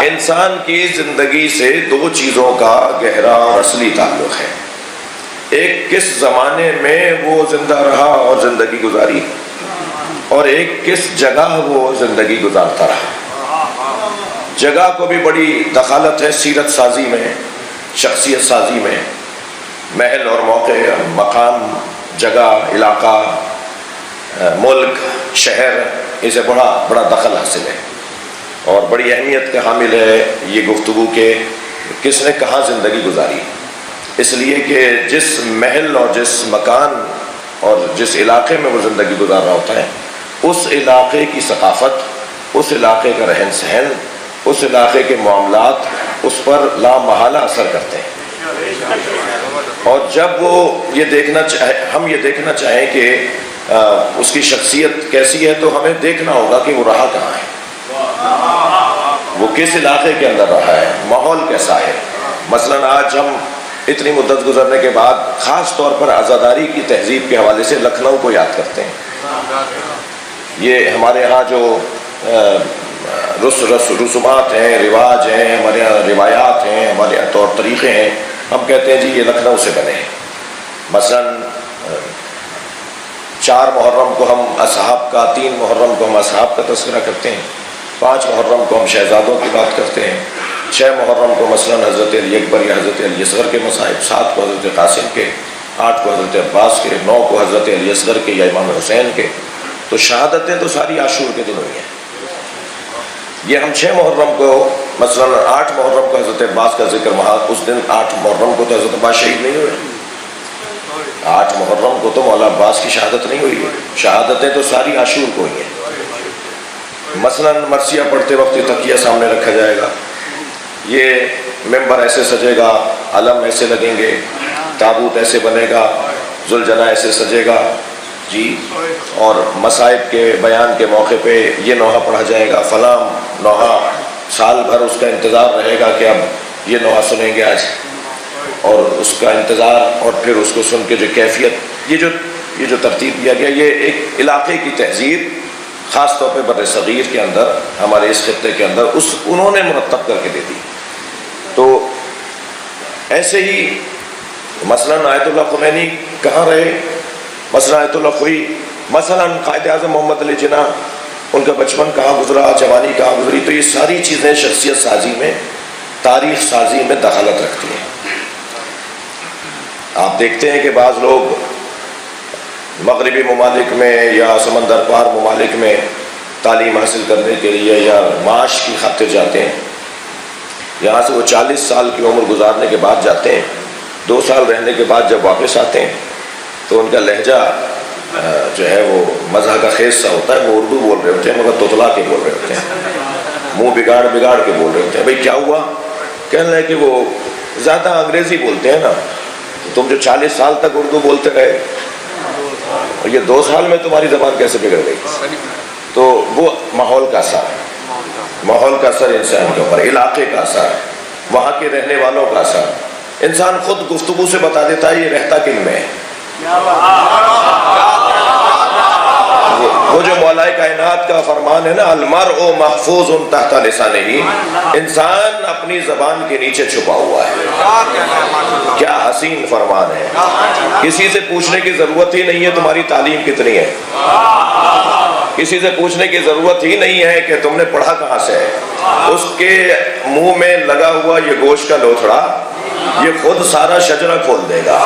انسان کی زندگی سے دو چیزوں کا گہرا اور اصلی تعلق ہے. ایک کس زمانے میں وہ زندہ رہا اور زندگی گزاری، اور ایک کس جگہ وہ زندگی گزارتا رہا. جگہ کو بھی بڑی دخالت ہے سیرت سازی میں، شخصیت سازی میں. محل اور موقع، مقام، جگہ، علاقہ، ملک، شہر، اسے بڑا دخل حاصل ہے اور بڑی اہمیت کا حامل ہے یہ گفتگو کہ کس نے کہاں زندگی گزاری. اس لیے کہ جس محل اور جس مکان اور جس علاقے میں وہ زندگی گزار رہا ہوتا ہے، اس علاقے کی ثقافت، اس علاقے کا رہن سہن، اس علاقے کے معاملات اس پر لامحالہ اثر کرتے ہیں. اور جب وہ ہم یہ دیکھنا چاہیں کہ اس کی شخصیت کیسی ہے، تو ہمیں دیکھنا ہوگا کہ وہ رہا کہاں ہے، وہ کس علاقے کے اندر رہا ہے، ماحول کیسا ہے. مثلاً آج ہم اتنی مدت گزرنے کے بعد خاص طور پر عزاداری کی تہذیب کے حوالے سے لکھنؤ کو یاد کرتے ہیں. یہ ہمارے ہاں جو رسومات ہیں، رواج ہیں، ہمارے یہاں روایات ہیں، ہمارے یہاں طور طریقے ہیں، ہم کہتے ہیں جی یہ لکھنؤ سے بنے ہیں. مثلاً 4 محرم کو ہم اصحاب کا، 3 محرم کو ہم اصحاب کا تذکرہ کرتے ہیں، 5 محرم کو ہم شہزادوں کی بات کرتے ہیں، 6 محرم کو مثلاً حضرت علی اکبر یا حضرت علی اصغر کے مصائب، 7 کو حضرت قاسم کے، 8 کو حضرت عباس کے، 9 کو حضرت علی اصغر کے یا امام حسین کے. تو شہادتیں تو ساری عاشور کے دن ہوئی ہیں. یہ ہم 6 محرم کو مثلاً 8 محرم کو حضرت عباس کا ذکر، وہاں اس دن 8 محرم کو تو حضرت عباس شہید نہیں ہوئے. 8 محرم کو تو مولا عباس کی شہادت نہیں ہوئی ہے. شہادتیں تو ساری عاشور کو ہوئی ہیں. مثلاً مرثیہ پڑھتے وقت یہ تکیہ سامنے رکھا جائے گا، یہ ممبر ایسے سجے گا، علم ایسے لگیں گے، تابوت ایسے بنے گا، ذوالجناح ایسے سجے گا جی. اور مصائب کے بیان کے موقع پہ یہ نوحہ پڑھا جائے گا، فلاں نوحہ. سال بھر اس کا انتظار رہے گا کہ اب یہ نوحہ سنیں گے آج، اور اس کا انتظار، اور پھر اس کو سن کے جو کیفیت، یہ جو ترتیب دیا گیا، یہ ایک علاقے کی تہذیب خاص طور پہ بر صغیر کے اندر، ہمارے اس خطے کے اندر انہوں نے مرتب کر کے دے دی. تو ایسے ہی مثلاً آیت اللہ خمینی کہاں رہے، مثلاً آیت اللہ خوئی، مثلاً قائد اعظم محمد علی جناح، ان کا بچپن کہاں گزرا، جوانی کہاں گزری. تو یہ ساری چیزیں شخصیت سازی میں، تاریخ سازی میں دخالت رکھتی ہیں. آپ دیکھتے ہیں کہ بعض لوگ مغربی ممالک میں یا سمندر پار ممالک میں تعلیم حاصل کرنے کے لیے یا معاش کی خاطر جاتے ہیں. یہاں سے وہ 40 سال کی عمر گزارنے کے بعد جاتے ہیں، 2 سال رہنے کے بعد جب واپس آتے ہیں تو ان کا لہجہ جو ہے وہ مزاح کا خیز سا ہوتا ہے. وہ اردو بول رہے ہوتے ہیں مگر توتلا کے بول رہے ہوتے ہیں، منہ بگاڑ کے بول رہے ہوتے ہیں. بھئی کیا ہوا؟ کہنے لگے کہ وہ زیادہ انگریزی بولتے ہیں نا، تم جو 40 سال تک اردو بولتے رہے اور یہ 2 سال میں تمہاری زبان کیسے بگڑ گئی؟ تو وہ ماحول کا اثر انسان کے اوپر، علاقے کا اثر، وہاں کے رہنے والوں کا اثر. انسان خود گفتگو سے بتا دیتا ہے یہ رہتا کن میں ہے. وہ جو مولا کائنات کا فرمان ہے نا، المرء محفوظ تحت لسانہ، انسان اپنی زبان کے نیچے چھپا ہوا ہے. کیا حسین فرمان ہے. کسی سے پوچھنے کی ضرورت ہی نہیں ہے تمہاری تعلیم کتنی ہے، کسی سے پوچھنے کی ضرورت ہی نہیں ہے کہ تم نے پڑھا کہاں سے ہے. اس کے منہ میں لگا ہوا یہ گوشت کا لوتھڑا یہ خود سارا شجرہ کھول دے گا.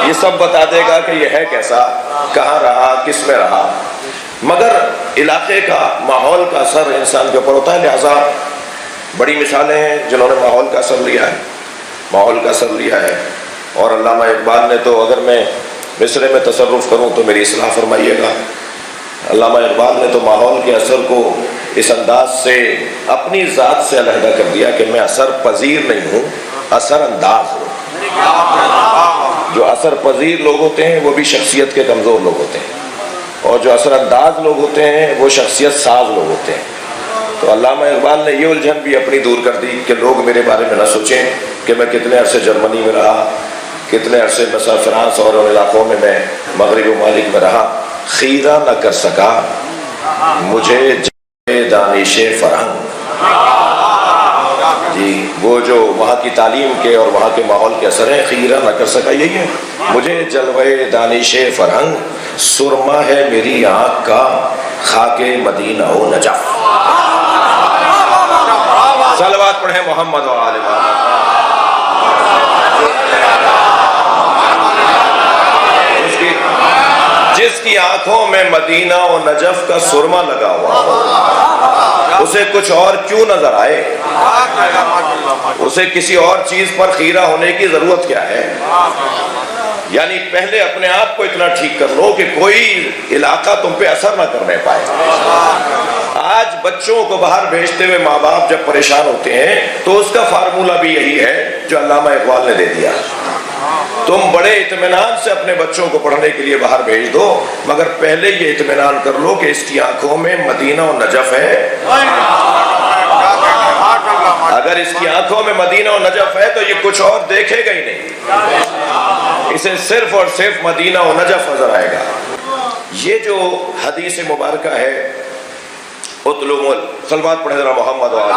یہ سب بتا دے گا کہ یہ ہے کیسا، کہاں رہا، کس میں رہا. مگر علاقے کا، ماحول کا اثر انسان کے اوپر ہوتا ہے. لہٰذا بڑی مثالیں ہیں جنہوں نے ماحول کا اثر لیا ہے. اور علامہ اقبال نے تو، اگر میں مصرے میں تصرف کروں تو میری اصلاح فرمائیے گا، علامہ اقبال نے تو ماحول کے اثر کو اس انداز سے اپنی ذات سے علیحدہ کر دیا کہ میں اثر پذیر نہیں ہوں، اثر انداز ہوں. جو اثر پذیر لوگ ہوتے ہیں وہ بھی شخصیت کے کمزور لوگ ہوتے ہیں، اور جو اثر انداز لوگ ہوتے ہیں وہ شخصیت ساز لوگ ہوتے ہیں. تو علامہ اقبال نے یہ الجھن بھی اپنی دور کر دی کہ لوگ میرے بارے میں نہ سوچیں کہ میں کتنے عرصے جرمنی میں رہا، کتنے عرصے مثلا فرانس اور ان علاقوں میں مغربی ممالک میں رہا. خیرہ نہ کر سکا مجھے دانش فرنگ، وہ جو وہاں کی تعلیم کے اور وہاں کے ماحول کے اثر ہیں، خیرہ نہ کر سکا یہی ہے. مجھے جلوے دانش فرہنگ سرما ہے میری آنکھ کا، خاک مدینہ و نجف. صلوات پڑھیں محمد و آل محمد. جس کی آنکھوں میں مدینہ و نجف کا سرما لگا ہوا ہو، اسے کچھ اور کیوں نظر آئے؟ اسے کسی اور چیز پر خیرہ ہونے کی ضرورت کیا ہے؟ یعنی پہلے اپنے آپ کو اتنا ٹھیک کر لو کہ کوئی علاقہ تم پہ اثر نہ کرنے پائے. آج بچوں کو باہر بھیجتے ہوئے ماں باپ جب پریشان ہوتے ہیں تو اس کا فارمولہ بھی یہی ہے جو علامہ اقبال نے دے دیا. تم بڑے اطمینان سے اپنے بچوں کو پڑھنے کے لیے باہر بھیج دو، مگر پہلے یہ اطمینان کر لو کہ اس کی آنکھوں میں مدینہ و نجف ہے. اگر اس کی آنکھوں میں مدینہ و نجف ہے تو یہ کچھ اور دیکھے گا ہی نہیں، اسے صرف اور صرف مدینہ و نجف نظر آئے گا. یہ جو حدیث مبارکہ ہے، اطلب صلوات پڑھیں ذرا محمد و آل.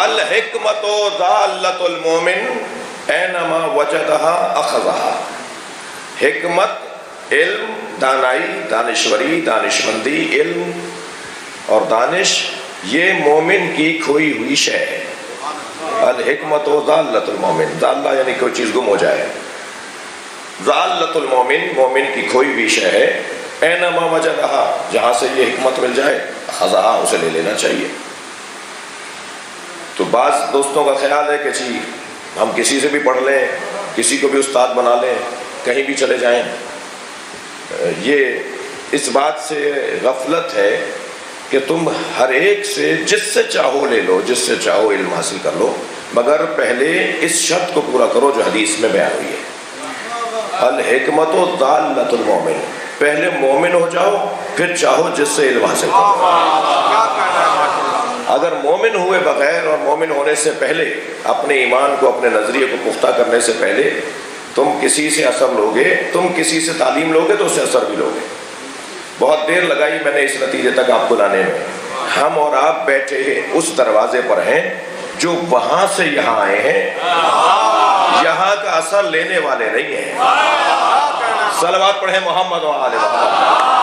الحکمت ضالۃ المومن اینما وجدہا اخذہا. حکمت، علم، دانائی، دانشوری، دانشمندی، علم اور دانش یہ مومن کی کھوئی ہوئی شے ہے. الحکمت ضالۃ المومن، ضالہ یعنی کوئی چیز گم ہو جائے، ضالۃ المومن مومن کی کھوئی ہوئی شے ہے. اینما وجدہا، جہاں سے یہ حکمت مل جائے اخذہا، اسے لے لینا چاہیے. تو بعض دوستوں کا خیال ہے کہ جی ہم کسی سے بھی پڑھ لیں، کسی کو بھی استاد بنا لیں، کہیں بھی چلے جائیں. یہ اس بات سے غفلت ہے کہ تم ہر ایک سے جس سے چاہو لے لو، جس سے چاہو علم حاصل کر لو، مگر پہلے اس شرط کو پورا کرو جو حدیث میں بیان ہوئی ہے. الحکمت ضالۃ المومن، پہلے مومن ہو جاؤ پھر چاہو جس سے علم حاصل کرو. اگر مومن ہوئے بغیر اور مومن ہونے سے پہلے اپنے ایمان کو، اپنے نظریے کو پختہ کرنے سے پہلے تم کسی سے اثر لوگے، تم کسی سے تعلیم لوگے تو اس سے اثر بھی لوگے. بہت دیر لگائی میں نے اس نتیجے تک آپ کو لانے میں. ہم اور آپ بیٹھے اس دروازے پر ہیں جو وہاں سے یہاں آئے ہیں، یہاں کا اثر لینے والے نہیں ہیں. صلوات پڑھیں محمد و آل محمد.